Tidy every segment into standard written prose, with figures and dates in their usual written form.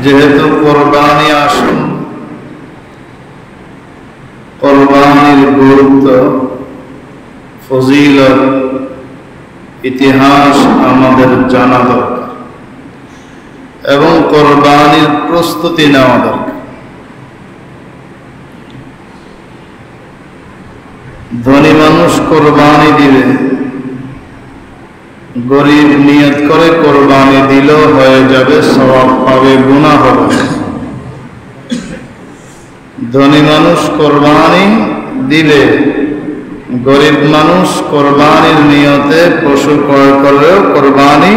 যেহেতু কোরবানি আসুন, কোরবানির গুরুত্ব, ফজিলত, ইতিহাস আমাদের জানা দরকার এবং কোরবানির প্রস্তুতি নেওয়া দরকার। ধনী মানুষ কোরবানি দিবে, গরিব নিয়ত করে কোরবানি দিল হয়ে যাবে, সওয়াব পাবে, গুনাহ হবে। ধনী মানুষ কোরবানি দিলে, গরিব মানুষ কোরবানির নিয়তে পশু ক্রয় করলেও কোরবানি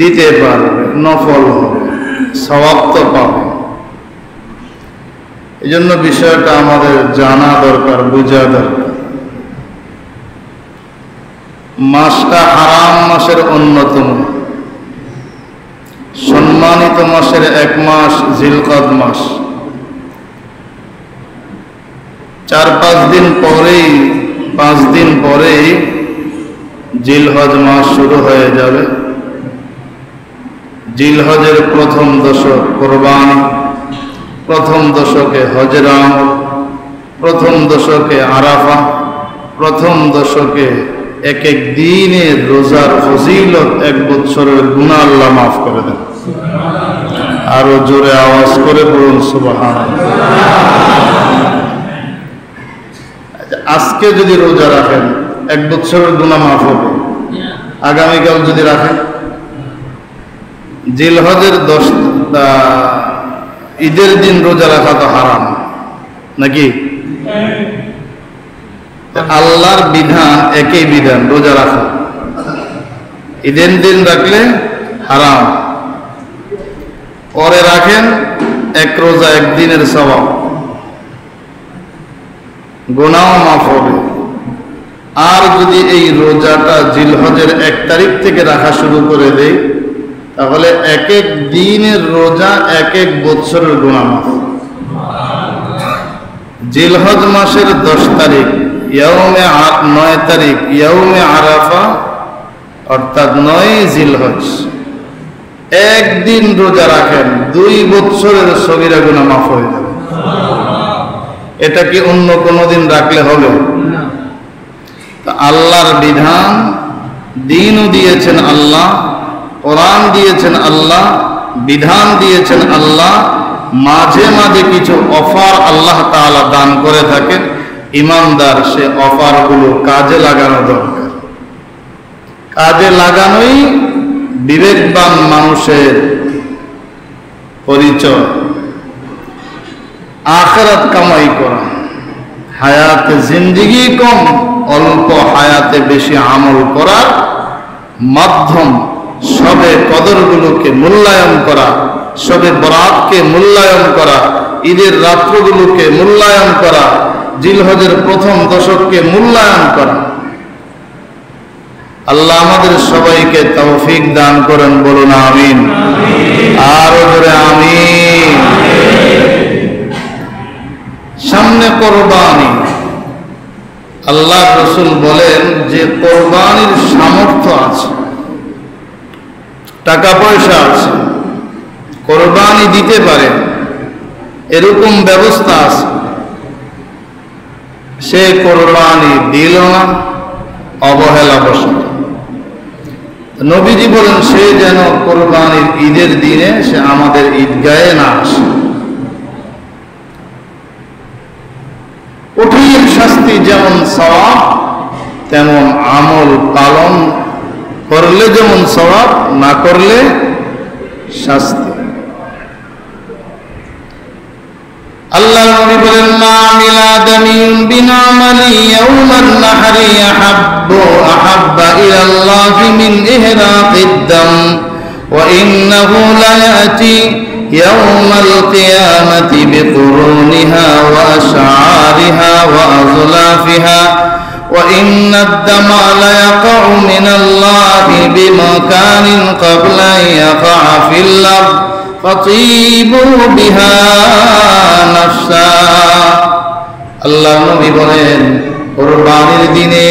দিতে পারবে, নফল হবে, সওয়াব তো পাবে। এই জন্য বিষয়টা আমাদের জানা দরকার, বোঝা দরকার। মাসটা হারাম মাসের অন্যতম, সম্মানিত মাসের এক মাস জিলকদ মাস। 4-5 দিন পরেই, 5 দিন পরেই জিলহজ মাস শুরু হয়ে যাবে। জিলহজের প্রথম দশক কোরবানি, প্রথম দশকে হজের আমল, প্রথম দশকে আরাফা, প্রথম দশকে এক এক দিনের রোজার ফজিলত, 1 বছরের গুনাহ আল্লাহ মাফ করে দেন। আরো জোরে আওয়াজ করে বলুন সুবহানাল্লাহ। আজকে যদি রোজা রাখেন 1 বছরের গুনাহ মাফ হবে, আগামীকাল যদি রাখেন। জিলহজের 10 ঈদের দিন রোজা রাখা তো হারাম নাকি? আল্লাহর বিধান একই বিধান, রোজা রাখা। ঈদের দিন রাখলে হারাম, পরে রাখেন এক রোজা, একদিনের সওয়াব, গুনাহ মাফ হবে। আর যদি এই রোজাটা জিলহজের 1 তারিখ থেকে রাখা শুরু করে দেয়, তাহলে এক এক দিনের রোজা 1 বছরের গুনাহ মাফ। জিলহজ মাসের 10 তারিখ, 9 তারিখ ইয়াউমে আরাফা, অর্থাৎ 9 জিলহজ, একদিন রোজা রাখেন, 2 বছরের সগীরা গুনাহ মাফ হয়ে যাবে। এটা কি অন্য কোনো দিন রাখলে হবে? আল্লাহর বিধান, দিনও দিয়েছেন আল্লাহ, কোরআন দিয়েছেন আল্লাহ, বিধান দিয়েছেন আল্লাহ। মাঝে মাঝে কিছু অফার আল্লাহ তাআলা দান করে থাকেন। ইমানদার সে অফারগুলো কাজে লাগানো দরকার। কাজে লাগানোই বিবেকবান মানুষের পরিচয়। আখিরাত কামাই করা, হায়াতে জিন্দেগি কম, অল্প হায়াতে বেশি আমল করার মাধ্যম। সবে কদরগুলোকে মূল্যায়ন করা, সবে বরাতকে মূল্যায়ন করা, ঈদের রাত্রগুলোকে মূল্যায়ন করা, জিলহজের প্রথম দশককে মূল্যায়ন করা। আল্লাহ আমাদের সবাইকে তৌফিক দান করেন, বলুন আমিন। আরো জোরে আমিন। সামনে কোরবানি। আল্লাহ রাসূল বলেন যে কোরবানির সামর্থ্য আছে, টাকা পয়সা আছে, কোরবানি দিতে পারে, এরকম ব্যবস্থা আছে, সে কোরবানি দিল না, অবহেলাবশত। নবীজি বলেন সে যেন কোরবানির ঈদের দিনে সে আমাদের ঈদগাহে না আসে। কঠিন শাস্তি, যেমন সওয়াব তেমন আমল, পালন করলে যেমন সওয়াব, না করলে শাস্তি। আল্লাহ নবী বলেন মা আমিলা আদামিয়ুন বিনামালি ইয়াউমান নাহরি আহাব্বা ইলাল্লাহি মিন ইহরাকিদ দাম ওয়া ইন্নাহু লা ইয়াতি ইয়াউমাল কিয়ামাতি বিকুরুনিহা ওয়া আশআরিহা ওয়া আযলাফিহা ওয়া ইন্নাদ দামা লা ইয়াকাউ মিনাল্লাহি বিমাকানিন ক্বাবলা ইয়াকা ফিল আরদ ফাতিবু বিহা নাফসা। আল্লাহ নবী বলেন কোরবানির দিনে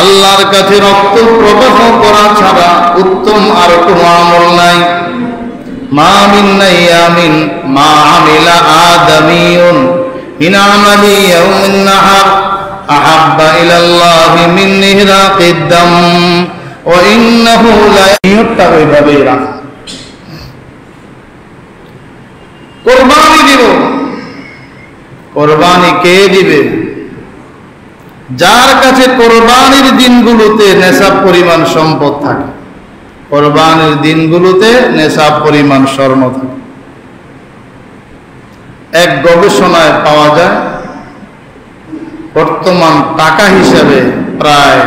আল্লাহর কাছে রক্ত প্রবাহ করা ছাড়া উত্তম আর কোনো আমল নাই। মা মিন আইয়ামিন মা আমিলা আদামিয়ুন মিন আমালি ইয়াউমিন নাহার আহাব্বা ইলাল্লাহি মিন ইহরাকিদ দাম ওয়া ইন্নাহু লা নিয়তটা ওইভাবেই রাখা। কোরবানি দিব, কোরবানি কে দিবে? যার কাছে কোরবানির দিনগুলোতে নেশাব পরিমাণ সম্পদ থাকে, কোরবানির দিনগুলোতে নেশাব পরিমাণ স্বর্ণ থাকে। এক গবেষণায় পাওয়া যায় বর্তমান টাকা হিসাবে প্রায়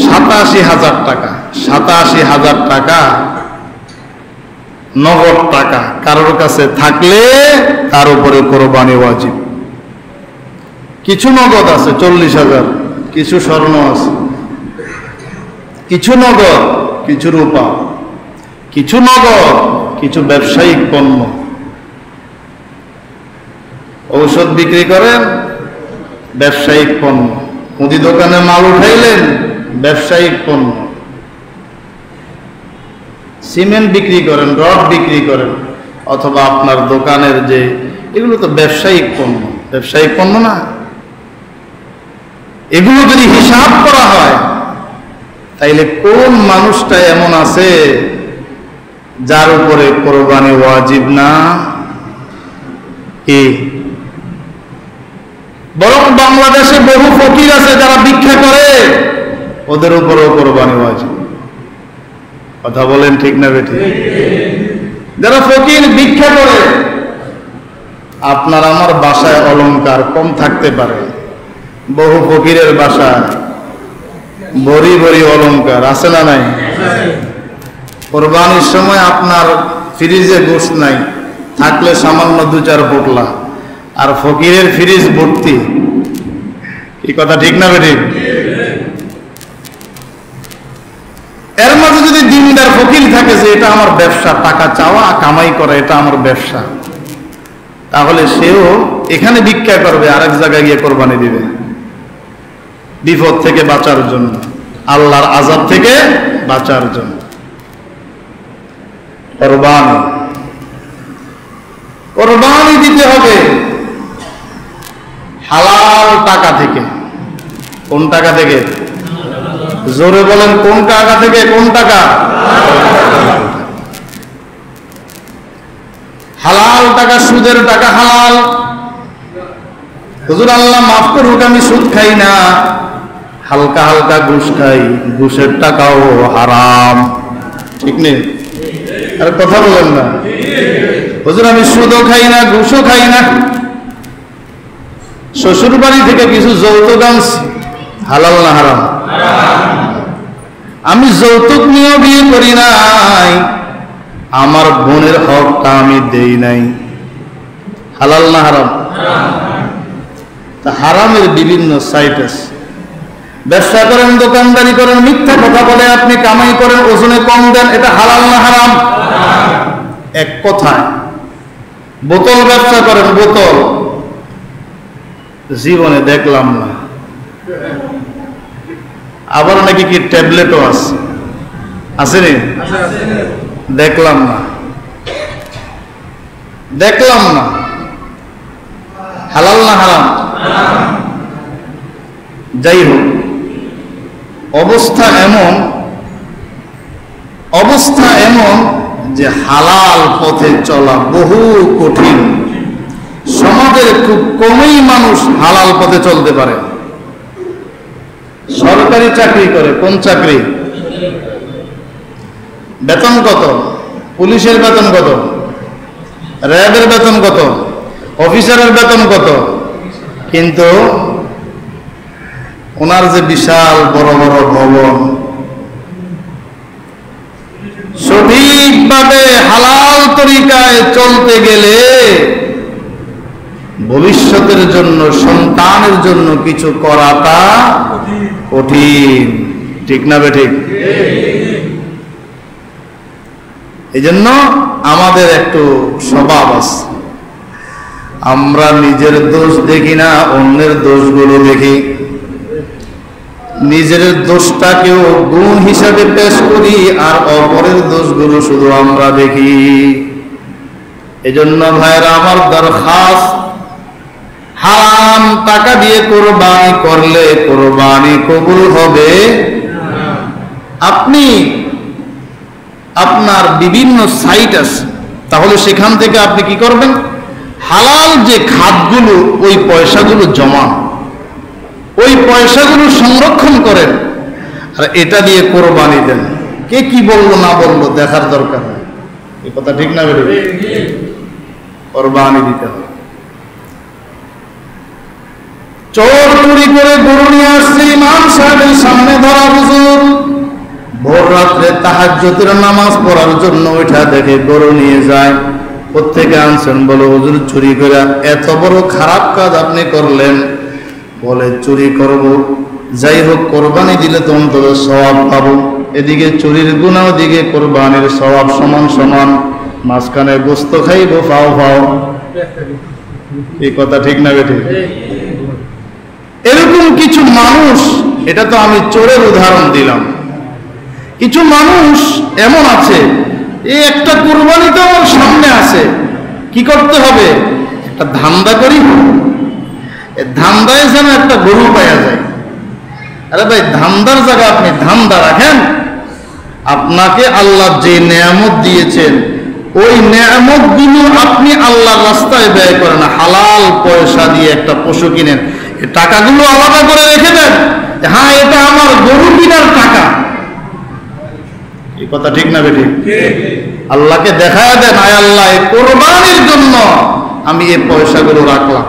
87,000 টাকা, 87,000 টাকা নগদ টাকা কারোর কাছে থাকলে তার উপরে কোরবানি ওয়াজিব। কিছু নগদ আছে 40,000, কিছু স্বর্ণ আছে, কিছু নগদ, কিছু রূপা, কিছু নগদ, কিছু ব্যবসায়িক পণ্য। ঔষধ বিক্রি করেন, ব্যবসায়িক পণ্য। মুদি দোকানে মাল উঠাইলেন, ব্যবসায়িক পণ্য। সিমেন্ট বিক্রি করেন, রড বিক্রি করেন, অথবা আপনার দোকানের যে এগুলো তো ব্যবসায়িক পণ্য, ব্যবসায়িক পণ্য না? এগুলো যদি হিসাব করা হয় তাইলে কোন মানুষটা এমন আছে যার উপরে কোরবানি ওয়াজিব না? কি বরং বাংলাদেশে বহু ফকির আছে যারা ভিক্ষা করে, ওদের উপরেও কোরবানি ওয়াজিব। কথা বলেন ঠিক না বেঠিক? যারা ফকির ভিক্ষা করে, আপনার আমার বাসায় অলংকার কম থাকতে পারে, বহু ফকিরের বাসায় বড়ি বড়ি অলংকার আছে না নাই? কোরবানির সময় আপনার ফ্রিজে গোশত নাই, থাকলে সামান্য 2-4 পোটলা, আর ফকিরের ফ্রিজ ভর্তি। এই কথা ঠিক না বেঠিক? এর মাঝে যদি দিনদার ফকির থাকে যে এটা আমার ব্যবসা, টাকা চাওয়া কামাই করা এটা আমার ব্যবসা, তাহলে সেও এখানে ভিক্ষা করবে, আরেক জায়গায় গিয়ে কোরবানি দিবে, বিপদ থেকে বাঁচার জন্য, আল্লাহর আযাব থেকে বাঁচার জন্য। কোরবানি, কোরবানি দিতে হবে হালাল টাকা থেকে। কোন টাকা থেকে? জোরে বলেন, কোন টাকা থেকে? কোন টাকা? হালাল টাকা, সুদের টাকা হালাল। হুজুর আল্লাহ মাফ করুক, আমি সুদ খাই না, হালকা হালকা ঘুষ খাই, ঘুষের টাকাও হারাম। ঠিক নেই? আর কথা বলেন না। হুজুর আমি সুদও খাই না, ঘুষও খাই না, শ্বশুর বাড়ি থেকে কিছু যৌতুক আনছি, হালাল না হারাম? আমি যৌতুক নিয়েও বিয়ে করি নাই, আমার বোনের হকটা আমি দেই নাই, হালাল না হারাম? তা হারামের বিভিন্ন সাইট আছে। ব্যবসা করেন, দোকানদারি করেন, মিথ্যা কথা বলে আপনি কামাই করেন, ওজনে কম দেন, এটা হালাল না হারাম? এক কথায় বোতল ব্যবসা করেন, বোতল জীবনে দেখলাম না। আবার নাকি কি ট্যাবলেটও আছে, আসেনি? দেখলাম না, দেখলাম না। হালাল না হারাম? যাই হোক, অবস্থা এমন যে হালাল পথে চলা বহু কঠিন। সমাজের খুব কমই মানুষ হালাল পথে চলতে পারে। সরকারি চাকরি করে, কোন চাকরি? বেতন কত? পুলিশের বেতন কত? র্যাবের বেতন কত? অফিসারের বেতন কত? কিন্তু ওনার যে বিশাল বড় বড় ভবন, সঠিকভাবে হালাল তরিকায় চলতে গেলে ভবিষ্যতের জন্য, সন্তানের জন্য কিছু করাটা কঠিন। ঠিক না বেঠিক? এই জন্য আমাদের একটু স্বভাব আছে, আমরা নিজের দোষ দেখি না, অন্যের দোষগুলো দেখি। নিজের দোষটাকেও গুণ হিসাবে পেশ করি আর অপরের দোষগুলো শুধু আমরা দেখি। এজন্য ভাইরা আমার দরখাস্ত, হারাম টাকা দিয়ে কোরবানি করলে কোরবানি কবুল হবে। আপনি আপনার বিভিন্ন সাইট আছে, তাহলে সেখান থেকে আপনি কি করবেন, হালাল যে খাতগুলো ওই পয়সাগুলো জমা, ওই পয়সাগুলো সংরক্ষণ করেন আর এটা দিয়ে কোরবানি দেন। কে কি বললো না বললো দেখার দরকার নেই। এই কথা ঠিক না বেরোবে? কোরবানি দিতে হবে। চোর চুরি করে গরু নিয়ে আসছে ইমাম সাহেবের সামনে ধরা হুজুর। ভোর রাত্রে তাহাজ্জুদের নামাজ পড়ার জন্য ওইটা দেখে গরু নিয়ে যায়। কোত্থেকে আনছেন? বলে হুজুর চুরি করে। এত বড় খারাপ কাজ আপনি করলেন? বলে চুরি করব, যাই হোক কোরবানি দিলে তো অন্তত সওয়াব পাবো। এদিকে চুরির গুনাহ, ওদিকে কোরবানির সওয়াব সমান সমান, মাঝখানে গোস্ত খাইবো ফাও ফাও। এই কথা ঠিক না বেঠি? এরকম কিছু মানুষ, এটা তো আমি চোরের উদাহরণ দিলাম, কিছু মানুষ এমন আছে, এই একটা কোরবানি তো আমার সামনে আছে, কি করতে হবে, একটা ধান্দা করি, ধান্দায় যেন একটা গরু পাওয়া যায়। আরে ভাই, ধান্দার জায়গা আপনি ধান্দা রাখেন। আপনাকে আল্লাহ যে নেয়ামত দিয়েছেন ওই নেয়ামত গুলো আপনি আল্লাহর রাস্তায় ব্যয় করেন। হালাল পয়সা দিয়ে একটা পশু কিনেন, এই টাকাগুলো আলাদা করে রেখে দেন, হ্যাঁ এটা আমার গরু কিনার টাকা। এই কথা ঠিক না বেঠিক? আল্লাহকে দেখায় দেন, আয় আল্লাহ এই কোরবানির জন্য আমি এই পয়সাগুলো রাখলাম।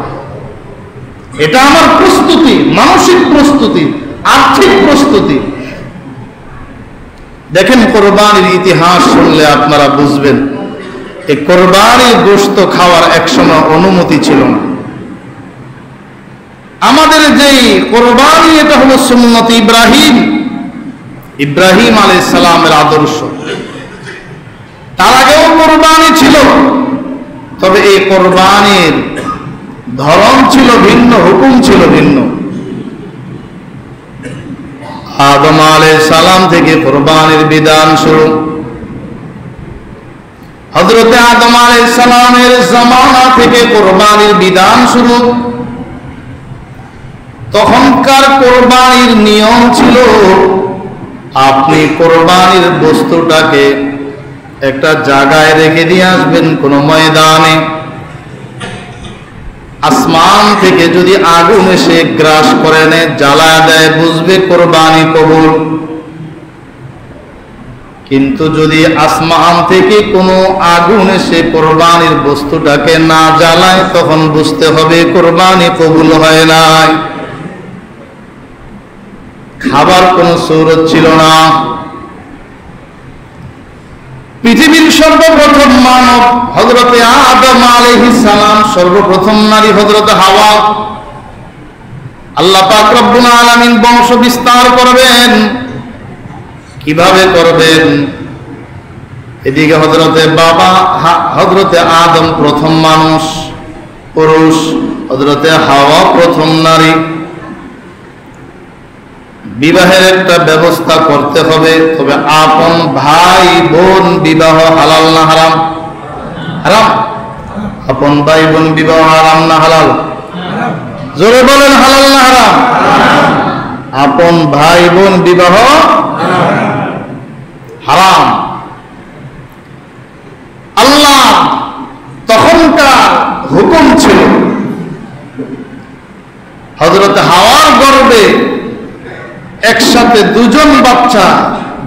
এটা আমার প্রস্তুতি, মানসিক প্রস্তুতি, আর্থিক প্রস্তুতি। দেখেন কোরবানির ইতিহাস শুনলে আপনারা বুঝবেন, এই কোরবানির গোশত খাওয়ার একসময় অনুমতি ছিল না। আমাদের যেই কোরবানি, এটা হলো সুন্নত ইব্রাহিম, ইব্রাহিম আলাইহিস সালামের আদর্শ। তার আগেও কোরবানি ছিল, তবে এই কোরবানির ধরন ছিল ভিন্ন, হুকুম ছিল ভিন্ন। আদম আলাইহিস সালাম থেকে কোরবানির বিধান শুরু। হযরতে আদম আলাইহিস সালামের জামানা থেকে কোরবানির বিধান শুরু। তখনকার কোরবানির নিয়ম ছিল, আপনি কোরবানির বস্তুটাকে একটা জায়গায় রেখে দিয়ে আসবেন, কোন ময়দানে। আসমান থেকে যদি আগুন এসে গ্রাস করে নেয়, জ্বালা দেয়, বুঝবে কোরবানি কবুল। কিন্তু যদি আসমান থেকে কোনো আগুন এসে কোরবানির বস্তুটাকে না জ্বালায়, তখন বুঝতে হবে কোরবানি কবুল হয় নাই। খাবার কোনো সূরত ছিল না। পৃথিবীর সর্বপ্রথম মানব হযরতে আদম আলাইহিস সালাম, সর্বপ্রথম নারী হযরতে হাওয়া। আল্লাহ পাক রব্বুল আলামিন বংশ বিস্তার করবেন, কিভাবে করবেন? এদিকে হযরতে বাবা হযরতে আদম প্রথম মানুষ, পুরুষ, হযরতে হাওয়া প্রথম নারী। বিবাহের একটা ব্যবস্থা করতে হবে, তবে আপন ভাই বোন বিবাহ হালাল না হারাম? হারাম। আপন ভাই বোন বিবাহ হারাম না হালাল? জোরে বলেন, হালাল না হারাম? আপন ভাই বোন বিবাহ হারাম। আল্লাহ তখনকার হুকুম ছিল, হযরত হাওয়ার গর্ভে একসাথে দুজন বাচ্চা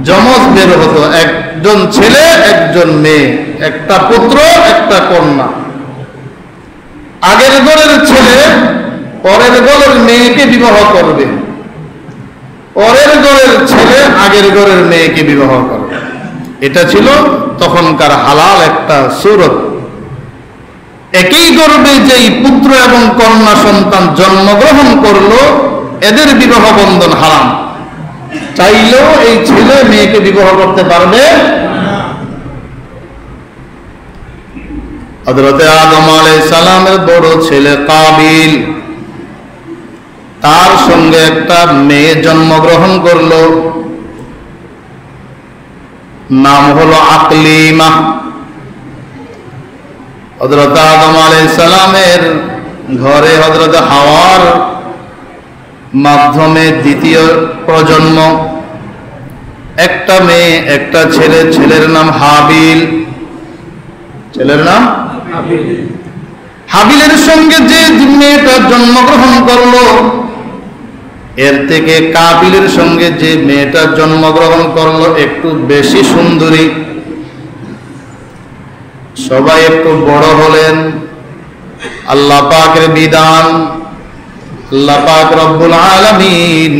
যমজ বের হতো, একজন ছেলে একজন মেয়ে, একটা পুত্র একটা কন্যা। আগের ঘরের ছেলে পরের ঘরের মেয়েকে বিবাহ করবে, পরের ঘরের ছেলে আগের ঘরের মেয়েকে বিবাহ করবে। এটা ছিল তখনকার হালাল একটা সূরত। একই গর্ভে যেই পুত্র এবং কন্যা সন্তান জন্মগ্রহণ করলো, এদের বিবাহ বন্ধন হারাম। চাইলেও এই ছেলে মেয়েকে বিবাহ করতে পারবে না। হযরতে আদম আলাইহিস সালামের বড় ছেলে কাবিল, তার সঙ্গে একটা মেয়ে জন্মগ্রহণ করলো, নাম হলো আকলিমা। হযরত আদম আলাইহিস সালামের ঘরে হযরত হাওয়ার মাধ্যমে দ্বিতীয় প্রজন্ম, একটা মেয়ে একটা ছেলে, ছেলের নাম হাবিল, ছেলের নাম হাবিলের সঙ্গে যে মেয়েটা জন্মগ্রহণ করলো, এর থেকে কাবিলের সঙ্গে যে মেয়েটা জন্মগ্রহণ করলো একটু বেশি সুন্দরী। সবাই একটু বড় হলেন, আল্লাহ পাকের বিধান, আল্লাহ পাক রব্বুল আলামিন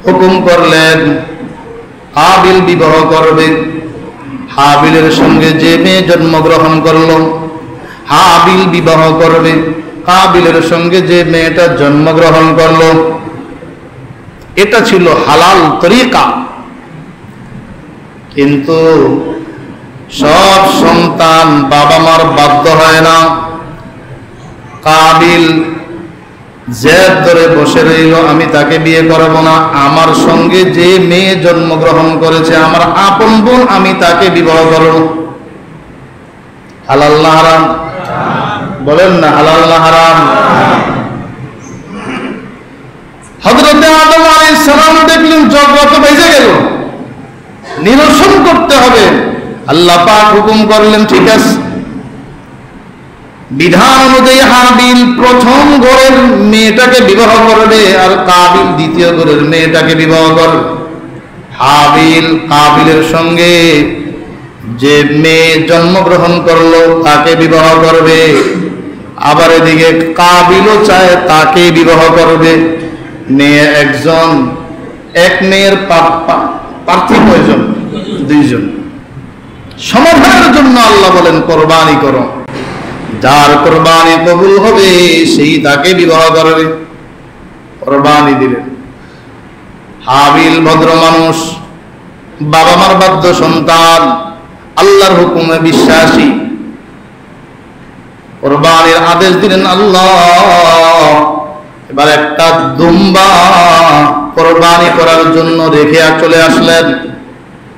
হুকুম করলেন হাবিল বিবাহ করবে। হাবিলের সঙ্গে যে মেয়ে জন্মগ্রহণ করলো হাবিল বিবাহ করবে। কাবিলের সঙ্গে যে মেয়েটা জন্মগ্রহণ করলো, এটা ছিল হালাল তরিকা। কিন্তু সব সন্তান বাবা মার বাধ্য হয় না। কাবিল জেদ ধরে বসে রইল, আমি তাকে বিয়ে করব না, আমার সঙ্গে যে মেয়ে জন্মগ্রহণ করেছে আমার আপন বোন, আমি তাকে বিবাহ করব। হালাল না হারাম? বলেন না হালাল না হারাম? হযরত আদম আলাইহিস সালাম দেখলেন জগৎ বেজে গেল, নিরসন করতে হবে। আল্লাহ পাক হুকুম করলেন ঠিক আছে, বিধান অনুযায়ী হাবিল প্রথম ঘরের মেয়েটাকে বিবাহ করবে আর কাবিল দ্বিতীয় ঘরের মেয়েটাকে বিবাহ করবে। হাবিল কাবিলের সঙ্গে যে মেয়ে জন্মগ্রহণ করলো তাকে বিবাহ করবে, আবার এদিকে কাবিলও চায় তাকে বিবাহ করবে। মেয়ে একজন, এক মেয়ের প্রার্থী কয়জন? দুইজন। সমাধানের জন্য আল্লাহ বলেন কোরবানি করো, যার কোরবানি কবুল হবে সেই তাকে বিবাহ করবে। কোরবানি দিলেন। হাবিল ভদ্র মানুষ, বাবা মার বাধ্য সন্তান, আল্লাহর হুকুমে বিশ্বাসী, কোরবানির আদেশ দিলেন আল্লাহ। এবার একটা দুম্বা কোরবানি করার জন্য রেখে চলে আসলেন,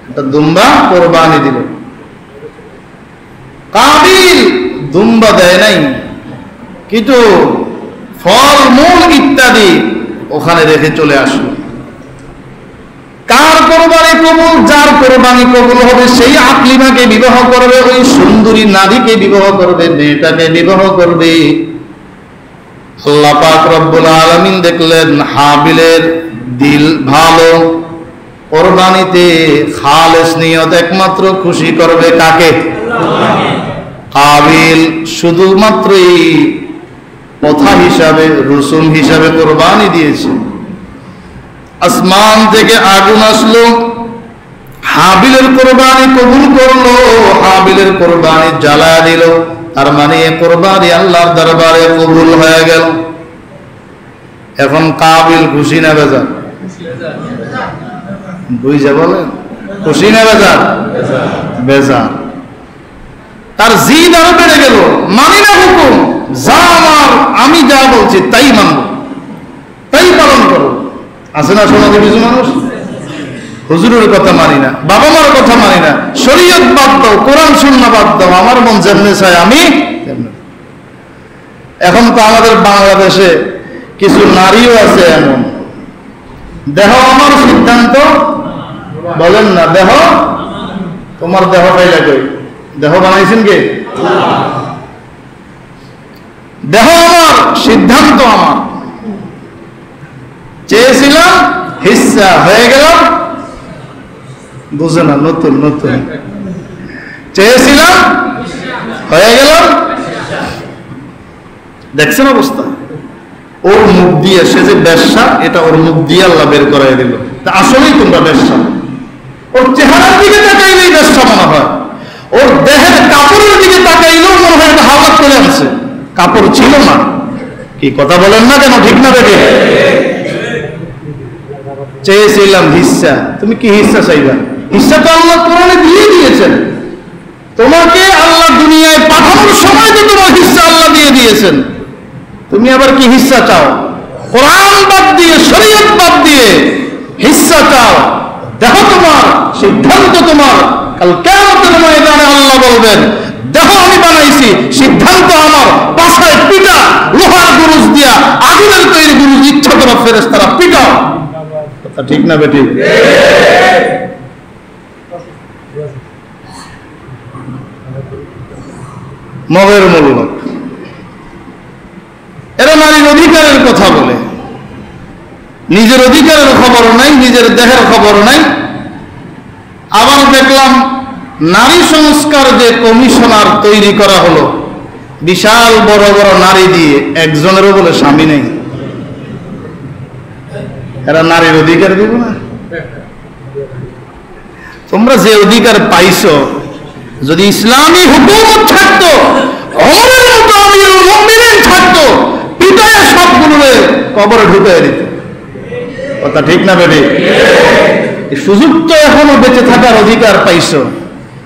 একটা দুম্বা কোরবানি দিল। কাবিল দুম্বা দেয় নাই, কিন্তু ফল মূল ইত্যাদি ওখানে রেখে চলে আসলো। কার কোরবানি কবুল? যার কোরবানি কবুল হবে সেই আকলিমাকে বিবাহ করবে, ওই সুন্দরী নারীকে বিবাহ করবে, মেয়েটাকে বিবাহ করবে। আল্লাহ পাক রব্বুল আলামিন দেখলেন হাবিলের দিল ভালো, কোরবানিতে খালেস নিয়ত একমাত্র খুশি করবে কাকে? কাবিল শুধুমাত্রই কথা হিসাবে, রসুম হিসাবে কোরবানি দিয়েছে। আসমান থেকে আগুন আসলো, হাবিলের কোরবানি কবুল করলো, হাবিলের কোরবানি জ্বালা দিল। তার মানে কোরবানি আল্লাহর দরবারে কবুল হয়ে গেল। এখন কাবিল খুশি না বেজার? বুঝে বলেন, খুশি না বেজার? বেজার। তার জিদ আরো বেড়ে গেল, মানি না হুকুম, যা আমার, আমি যা বলছি তাই মানব, তাই পালন করো। আছে না সমাজে কিছু মানুষ, হুজুরের কথা মানি না, বাবা মার কথা মানি না, শরীয়ত বাদ দাও, কোরআন সুন্নাহ বাদ দাও, আমার মন যেমনে চায় আমি। এখন তো আমাদের বাংলাদেশে কিছু নারীও আছে এমন, দেহ আমার সিদ্ধান্ত, বলেন না দেহ তোমার, দেহ পাইলা কই? দেহ বানাইছেন কে? দেহ আমার, সিদ্ধান্ত আমার। চেয়েছিলাম হিস্সা, হয়ে গেল। বুঝে না, নতুন নতুন চেয়েছিলাম, হয়ে গেল। দেখছেন অবস্থা? ওর মুখ দিয়ে, সে যে ব্যবসা, এটা ওর মুখ দিয়ে আল্লাহ বের করাই দিল। তা আসলেই তোমরা ব্যবসা। ওর চেহারার দিকে তাকাইলেই ব্যবসা মনে হয়, ওর দেহের কাপড়ের দিকে তাকাইলেও মনে হয় এটা হাওলাত করে আনছে, কাপড় ছিল না। কি কথা বলেন না কেন? ঠিক না বেটে? চেয়েছিলাম হিস্সা, তুমি কি হিস্সা চাইবা? হিস্সা তো আল্লাহ কোরআনে দিয়ে দিয়েছেন। তোমাকে আল্লাহ দুনিয়ায় পাঠানোর সময় তো তোমার হিস্সা আল্লাহ দিয়ে দিয়েছেন, তুমি আবার কি হিস্সা চাও? কোরআন বাদ দিয়ে, শরীয়ত বাদ দিয়ে হিস্সা চাও, দেহ তোমার, সিদ্ধান্ত তোমার। কাল কিয়ামতের ময়দানে আল্লাহ বলবেন, দেহ আমি বানাইছি, সিদ্ধান্ত আমার, পাছায় পিটা, লোহার গুরুজ দিয়া, আগুনের তৈরি গুরুজ ইচ্ছা করো ফেরেশতারা পিটাও। কথা ঠিক না বেটি? মগের মূল্য। এরা নারীর অধিকারের কথা বলে, নিজের অধিকারের খবর নাই, নিজের দেহের খবর নাই। আবার দেখলাম নারী সংস্কার যে কমিশনার তৈরি করা হলো, বিশাল বড় বড় নারী দিয়ে, একজনেরও বলে স্বামী নেই। এরা নারীর অধিকার দিব না? তোমরা যে অধিকার পাইছো, যদি ইসলামী হুকুমত থাকতো, ওমরের মতো আমিরুল মুমিনিন থাকতো, পিটায় সবগুলোরে কবরে ঢুকিয়ে দিত। কথা ঠিক না বেটি? এই সুযোগ তো এখনো বেঁচে থাকার অধিকার পাইছো,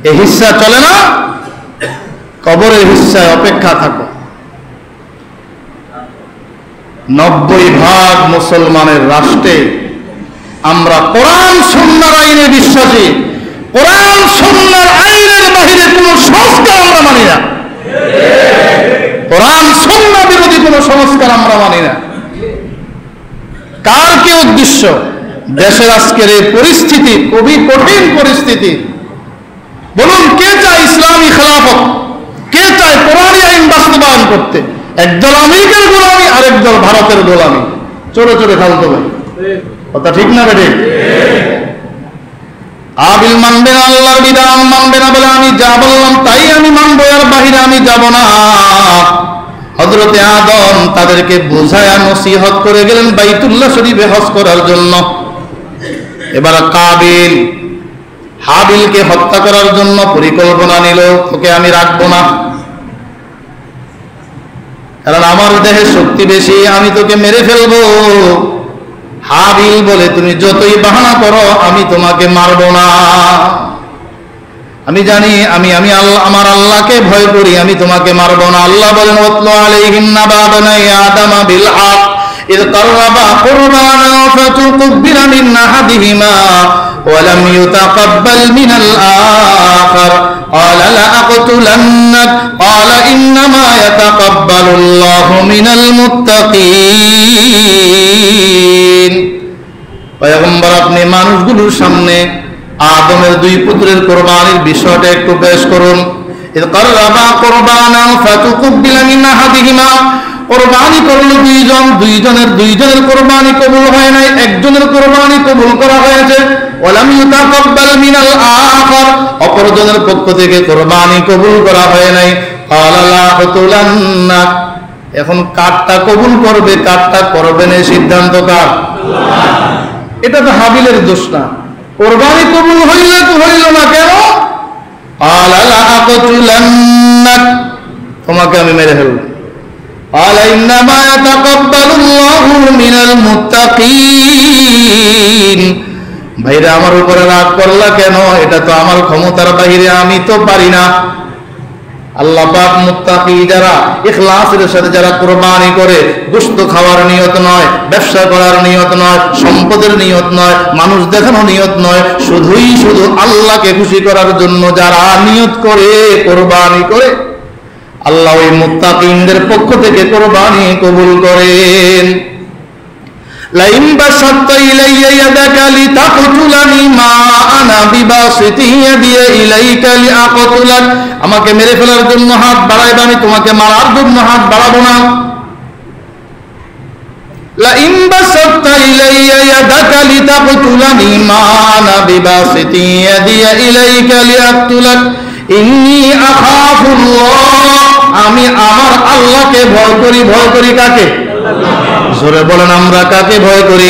এই হিস্সা চলে না, কবরের হিস্সায় অপেক্ষা থাকো। 90% মুসলমানের রাষ্ট্রে আমরা কোরআন সুন্নাহর আইনে বিশ্বাসী। কোরআন সুন্নাহর আইনের বাহিরে কোনো সংস্কার আমরা মানি না। কোরআন সুন্নাহ বিরোধী কোনো সংস্কার আমরা মানি না। কার কি উদ্দেশ্য? দেশের আজকের এই পরিস্থিতি খুবই কঠিন পরিস্থিতি। বলুন, কে চায় ইসলামী খেলাফত? কে চায় কোরআনী আইন বাস্তবায়ন করতে? একদল আমেরিকার গোলামি, আরেক দল ভারতের গোলামি। চোরে চোরে খালতো ভাই। কথা ঠিক না বেঠিক? আবিল মানবে না, আল্লাহর বিধান মানবে না বলে আমি যা বললাম তাই আমি মানবো, এর বাহিরে আমি যাব না। হযরতে আদম তাদেরকে বোঝায়া নসিহত করে গেলেন বাইতুল্লাহ শরীফে হজ করার জন্য। এবার কাবিল হাবিলকে হত্যা করার জন্য পরিকল্পনা নিল, তোকে আমি রাখবো না, কারণ আমার দেহে শক্তি বেশি, আমি তোকে মেরে ফেলবো। হাবিল বলে, তুমি যতই বাহানা করো আমি তোমাকে মারবো না। আমি জানি আমি আল্লাহ, আমার আল্লাহকে ভয় করি, আমি তোমাকে মারবো না। আল্লাহ বলেন, ওয়াতলু আলাইহিম নাবা বানাই আদামা বিল হক ইয কাররাবা কুরবানান ফাতুকবিলা মিন আহাদিহিমা ওয়া লাম ইউতাকাব্বাল মিনাল আখার قال لأقتلنك قال إنما يتقبل الله من المتقين। পয়গম্বর আপনি মানুষগুলোর সামনে আদমের দুই পুত্রের কোরবানির বিষয়টা একটু পেশ করুন। إذ قربا قربانا فتقبل من أحدهما, কোরবানি করলো দুইজনের কোরবানি কবুল হয় নাই, একজনের কোরবানি কবুল করা হয়েছে। ওয়ালাম ইউতাকাব্বাল মিনাল আখার, অপরজনের পক্ষ থেকে কোরবানি কবুল করা হয় নাই। ক্বালা লা আকতুলান্নাক, এখন কারটা কবুল করবে কারটা করবে না সিদ্ধান্ত কার? আল্লাহ। এটা তো হাবিলের দোষ না। কোরবানি কবুল হইলে তো হইল না কেন? ক্বালা লা আকতুলান্নাক, তোমাকে আমি মেরে ফেলব। ক্বালা ইন্নামা ইয়াতাকাব্বালুল্লাহু মিনাল মুত্তাকিন। ভাইরা, আমার উপরে রাগ করলা কেন? এটা তো আমার ক্ষমতার বাহিরে, আমি তো পারি না। আল্লাহ পাক মুত্তাকি যারা, ইখলাসের সাথে যারা কুরবানি করে, গোশত খাওয়ার নিয়ত নয়, ব্যবসা করার নিয়ত নয়, সম্পদের নিয়ত নয়, মানুষ দেখানো নিয়ত নয়, শুধু আল্লাহকে খুশি করার জন্য যারা নিয়ত করে কুরবানি করে, আল্লাহ ওই মুত্তাকিনদের পক্ষ থেকে কুরবানি কবুল করেন। লাইন বাসাত্তা ইলাইয়া ইয়াদাকা লিতাকতুলানি মা আনা বিবাসিতি ইয়াদি ইলাইকা লিআকতুলাক, আমাকে মেরে ফেলার জন্য হাত বাড়াইবা, আমি তোমাকে মারার জন্য হাত বাড়াবো না। লাইন বাসাত্তা ইলাইয়া ইয়াদাকা লিতাকতুলানি মা আনা বিবাসিতি ইয়াদি ইলাইকা লিআকতুলাক ইন্নী আখাফুল্লাহ, আমি আমার আল্লাহকে ভয় করি। ভয় করি কাকে? জোরে বলেন, আমরা কাকে ভয় করি?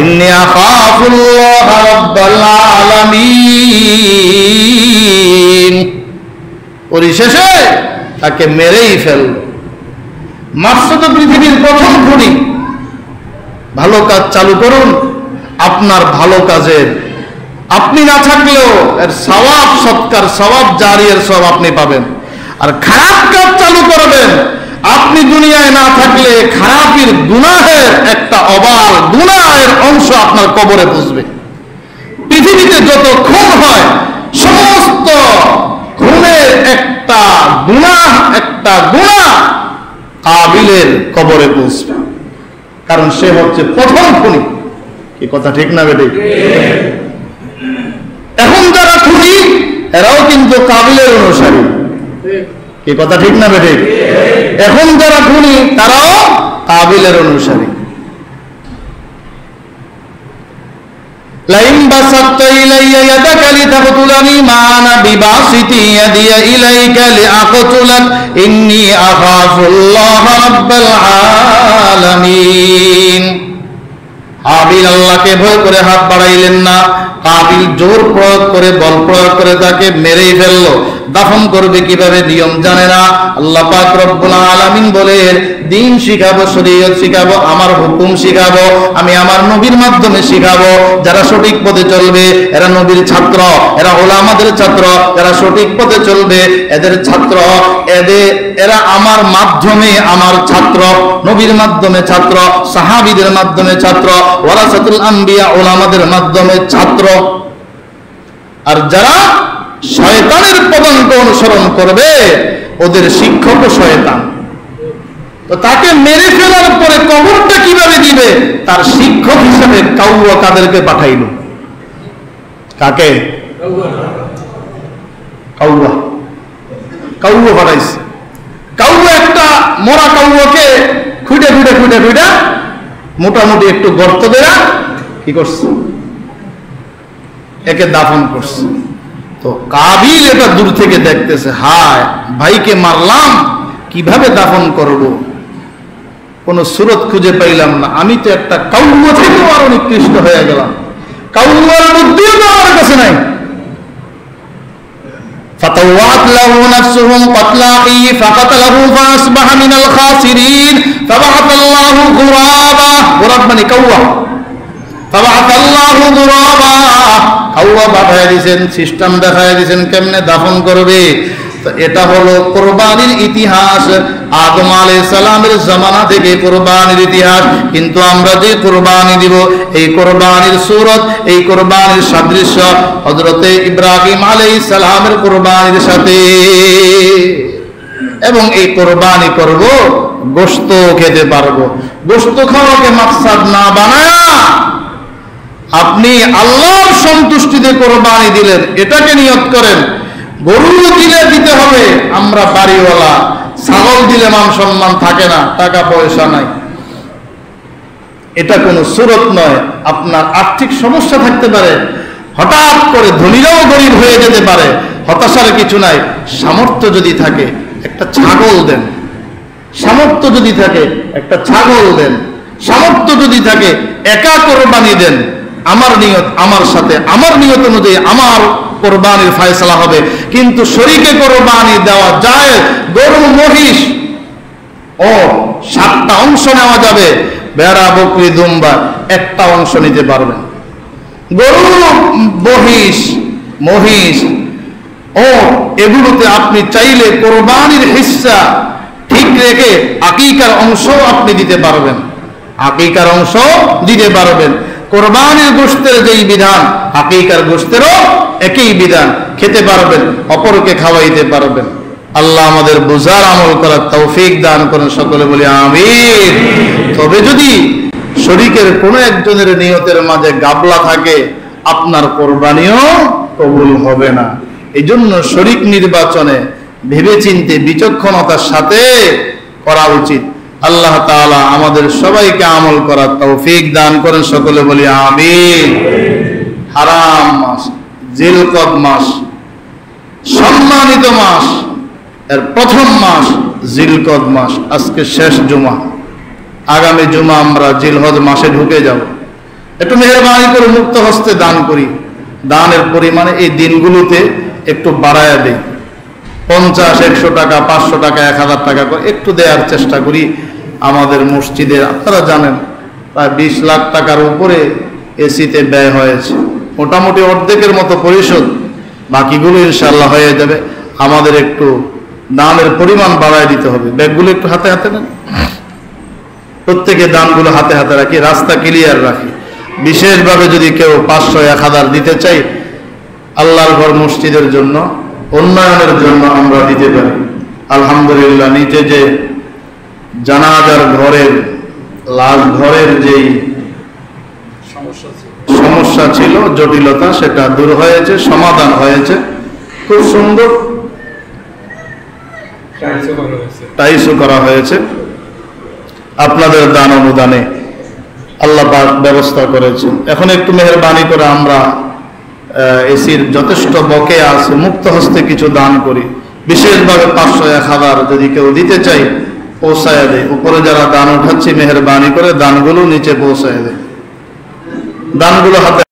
ইন্নী আখাফুল্লাহ রাব্বাল আলামিন। পরিশেষে তাকে মেরেই ফেলল। মারছে তো পৃথিবীর প্রথম খুনি। ভালো কাজ চালু করুন, আপনার ভালো কাজের আপনি না থাকলেও এর সওয়াব, সৎকার সওয়াব, জারিয়ার সওয়াব আপনি পাবেন। আর খারাপ কাজ চালু করবেন, আপনি দুনিয়ায় না থাকলে খারাপের গুনাহের একটা অবাল গুনাহের অংশ আপনার কবরে পৌঁছবে। পৃথিবীতে যত খুন হয় সমস্ত খুনের একটা গুনাহ কাবিলের কবরে পৌঁছবে, কারণ সে হচ্ছে প্রথম খুনি। কি কথা ঠিক না বেটি? এখন যারা খুনি এরাও কিন্তু কাবিলের অনুসারী। কি কথা ঠিক না বেটি? এখন যারা খুনি তারাও কাবিলের অনুসারী। লাইন বাসাত্তা ইলাইয়া ইয়াদাকা লিতাকতুলানি মা আনা বিবাসিতি ইয়াদিয়া ইলাইকা লিআকতুলাক ইন্নী আখাফুল্লাহ রাব্বাল আলামিন। হাবিল আল্লাহকে ভয় করে হাত বাড়াইলেন না, কাবিল জোর প্রয়োগ করে বল প্রয়োগ করে তাকে মেরেই ফেললো। দাফন করবে কিভাবে নিয়ম জানে না। আল্লাহ পাক রব্বুল আলামিন বলেন, দিন শিখাবো, শরীয়ত শিখাবো, আমার হুকুম শিখাবো, আমি আমার নবীর মাধ্যমে শিখাবো। যারা সঠিক পথে চলবে এরা নবীর ছাত্র, এরা উলামাদের ছাত্র। যারা সঠিক পথে চলবে এদের ছাত্র, এরা আমার মাধ্যমে আমার ছাত্র, নবীর মাধ্যমে ছাত্র, সাহাবীদের মাধ্যমে ছাত্র, ওয়ারাসাতুল আম্বিয়া উলামাদের মাধ্যমে ছাত্র। আর যারা শয়তানের পদাঙ্ক অনুসরণ করবে ওদের শিক্ষক শয়তান। তো তাকে মেরে ফেলার পরে কবরটা কিভাবে দিবে? তার শিক্ষক হিসেবে কাউয়া কাদেরকে পাঠাইল? কাকে? কাউয়া পাঠাইছে। কাউয়া একটা মরা কাউয়াকে খুঁটে মোটামুটি একটু গর্ত দেয়া কি করছে? একে দাফন করছে। তো কাবিল এটা দূর থেকে দেখতেছে, হায় ভাইকে মারলাম, কিভাবে দাফন করব? কোন সুরত খুঁজে পাইলাম না। আমি তো একটা কাউয়া থেকে আরো নিকৃষ্ট হয়ে গেলাম। কাউয়ার বুদ্ধিও তো আমার কাছে নাই। ফাতাওয়াত লাহু নাফসুহুম ক্বাতলা আখিহি ফাকাতালাহু ফাআসবাহা মিনাল খাসিরিন ফাবাআতাল্লাহু গুরাবা। গুরাব মানে কাউয়া। ফাবাআতাল্লাহু গুরাবা, কাউয়া পাঠায় দিয়েছেন, সিস্টেম দেখায় দিয়েছেন কেমনে দাফন করবে। তো এটা হলো কুরবানির ইতিহাস। আদম আলাইহিস সালামের জামানা থেকে কুরবানির ইতিহাস। কিন্তু আমরা যে কুরবানি দিব এই কুরবানির সূরত, এই কুরবানির সাদৃশ্য হযরতে ইব্রাহিম আলাইহিস সালামের কুরবানির সাথে। এবং এই কুরবানি করব, গোশত খেতে পারবো। গোশত খাওয়াকে মাকসাদ না বানায়া আপনি আল্লাহর সন্তুষ্টিতে কুরবানি দিলেন, এটাকে নিয়ত করেন। গরু দিলে দিতে হবে, আমরা বাড়িওয়ালা। ছাগল দিলে মান সম্মান থাকে না, টাকা পয়সা নাই, এটা কোনো সুরত নয়। আপনার আর্থিক সমস্যা থাকতে পারে, হঠাৎ করে ধনীরাও গরিব হয়ে যেতে পারে, হতাশার কিছু নাই। সামর্থ্য যদি থাকে একটা ছাগল দেন, সামর্থ্য যদি থাকে একটা ছাগল দেন, সামর্থ্য যদি থাকে একা কোরবানি দেন। আমার নিয়ত আমার সাথে, আমার নিয়ত অনুযায়ী আমার কোরবানির ফয়সালা হবে। কিন্তু শরীকে কোরবানি দেওয়া যায়। গরু মহিষ ও 7টা অংশ নেওয়া যাবে, ভেড়া বকরি দুম্বা একটা অংশ নিতে পারবেন। গরু মহিষ ও এগুলোতে আপনি চাইলে কোরবানির হিস্সা ঠিক রেখে আকিকার অংশ আপনি দিতে পারবেন, আকিকার অংশ দিতে পারবেন। কোরবানির গোশতের যেই বিধান আকিকার গোশতেরও একই বিধান, খেতে পারবেন, অপরকে খাওয়াইতে পারবেন। আল্লাহ আমাদের বুঝার আমল করার তৌফিক দান করেন, সকলে বলি আমিন। তবে যদি শরীকের কোনো একজনের নিয়তের মাঝে গাবলা থাকে আপনার কোরবানিও কবুল হবে না। এই জন্য শরীক নির্বাচনে ভেবেচিন্তে বিচক্ষণতার সাথে করা উচিত। আল্লাহ তাআলা আমাদের সবাইকে আমল করার তৌফিক দান করেন, সকলে বলি আমিন। হারাম মাস জিলকদ মাস, সম্মানিত মাস, এর প্রথম মাস জিলকদ মাস। আজকে শেষ জুমা, আগামী জুমা আমরা জিলহজ মাসে ঢুকে যাব। একটু মেহরবানি করে মুক্ত হস্তে দান করি। দানের পরিমাণে এই দিনগুলোতে একটু বাড়ায়া দেই। 50, 100 টাকা, 500 টাকা, 1000 টাকা করে একটু দেওয়ার চেষ্টা করি। আমাদের মসজিদে আপনারা জানেন প্রায় 20 লাখ টাকার উপরে এসিতে ব্যয় হয়েছে। মোটামুটি অর্ধেকের মতো পরিশোধ, বাকিগুলো ইনশাআল্লাহ হয়ে যাবে। আমাদের একটু দানের পরিমাণ বাড়ায় দিতে হবে। ব্যাগগুলো একটু হাতে হাতে নেন, প্রত্যেকে দানগুলো হাতে হাতে রাখি, রাস্তা ক্লিয়ার রাখি। বিশেষভাবে যদি কেউ 500, 1000 দিতে চাই আল্লাহর ঘর মসজিদের জন্য, উন্নয়নের জন্য আমরা দিতে পারি। আলহামদুলিল্লাহ, নিচে যে জানাজার ঘরের লাশ ঘরের যেই সমস্যা ছিল, জটিলতা, সেটা দূর হয়েছে, সমাধান হয়েছে, খুব সুন্দর টাইলসও করা হয়েছে। আপনাদের দান অনুদানে আল্লাহ পাক ব্যবস্থা করেছেন। এখন একটু মেহেরবানি করে আমরা এসির যথেষ্ট বকেয়া আছে, মুক্ত হস্তে কিছু দান করি। বিশেষভাবে 500, 1000 যদি কেউ দিতে চাই পৌঁছায় দেয়। উপরে যারা দান উঠাচ্ছি মেহেরবানি করে দানগুলো নিচে পৌঁছায় দেয়, দানগুলো হাতে